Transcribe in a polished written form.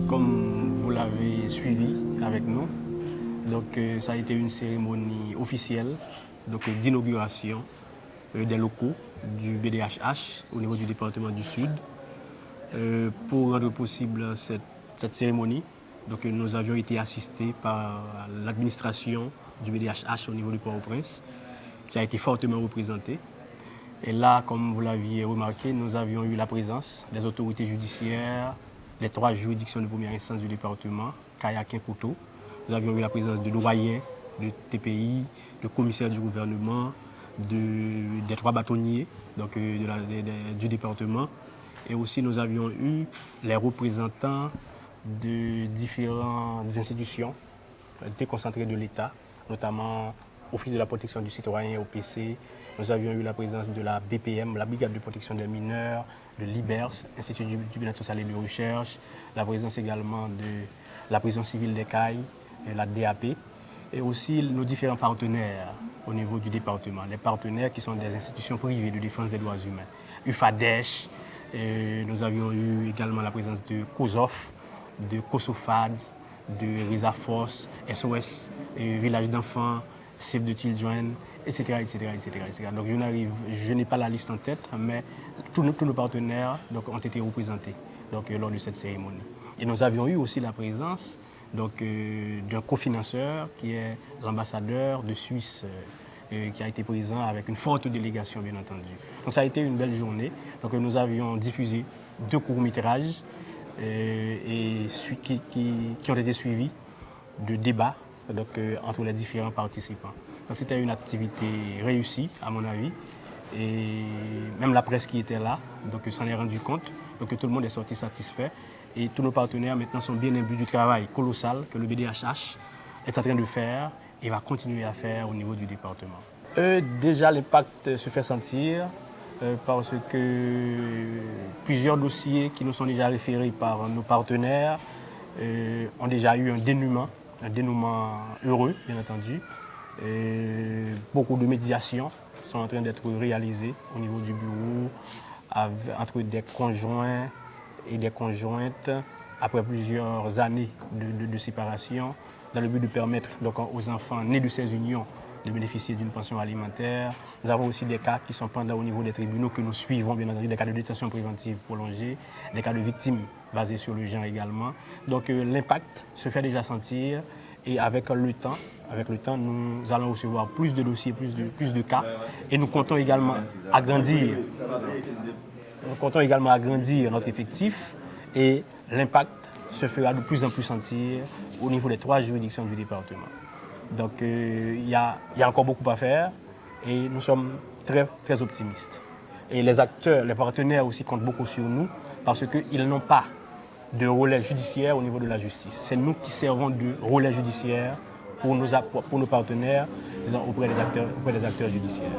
comme vous l'avez suivi avec nous, ça a été une cérémonie officielle d'inauguration des locaux du BDHH au niveau du département du Sud. Pour rendre possible cette cérémonie, nous avions été assistés par l'administration du BDHH au niveau du Port-au-Prince, qui a été fortement représentée. Et là, comme vous l'aviez remarqué, nous avions eu la présence des autorités judiciaires, des 3 juridictions de première instance du département, Kayakin, Couteau. Nous avions eu la présence de doyens, de TPI, de commissaires du gouvernement, des 3 bâtonniers du département. Et aussi, nous avions eu les représentants de différentes institutions déconcentrées de l'État, notamment Office de la protection du citoyen, OPC. Nous avions eu la présence de la BPM, la Brigade de protection des mineurs, de l'IBERS, Institut du bien-être social et de recherche, la présence également de la prison civile des Cailles, la DAP, et aussi nos différents partenaires au niveau du département. Les partenaires qui sont des institutions privées de défense des droits humains. UFADESH, nous avions eu également la présence de COSOF, de COSOFAD, de RISAFOS, SOS, Village d'enfants, Save the Children, etc., etc., etc., etc. Donc je n'ai pas la liste en tête, mais tous nos partenaires ont été représentés lors de cette cérémonie. Et nous avions eu aussi la présence d'un cofinanceur qui est l'ambassadeur de Suisse, qui a été présent avec une forte délégation, bien entendu. Donc ça a été une belle journée. Donc nous avions diffusé 2 courts-métrages qui ont été suivis de débats entre les différents participants. Donc c'était une activité réussie, à mon avis. Et même la presse qui était là s'en est rendu compte. Donc tout le monde est sorti satisfait. Et tous nos partenaires maintenant sont bien imbus du travail colossal que le BDHH est en train de faire et va continuer à faire au niveau du département. Déjà, l'impact se fait sentir parce que plusieurs dossiers qui nous sont déjà référés par nos partenaires ont déjà eu un dénouement heureux, bien entendu. Beaucoup de médiations sont en train d'être réalisées au niveau du bureau entre des conjoints et des conjointes après plusieurs années de séparation, dans le but de permettre aux enfants nés de ces unions de bénéficier d'une pension alimentaire. Nous avons aussi des cas qui sont pendants au niveau des tribunaux que nous suivons, bien entendu, des cas de détention préventive prolongée, des cas de victimes basés sur le genre également. Donc l'impact se fait déjà sentir et avec le temps, nous allons recevoir plus de dossiers, plus de cas et nous comptons également agrandir. Nous comptons également agrandir notre effectif et l'impact se fera de plus en plus sentir au niveau des 3 juridictions du département. Donc il y a encore beaucoup à faire et nous sommes très, très optimistes. Et les acteurs, les partenaires aussi comptent beaucoup sur nous parce qu'ils n'ont pas de relais judiciaire au niveau de la justice. C'est nous qui servons de relais judiciaire pour nos partenaires auprès des acteurs judiciaires.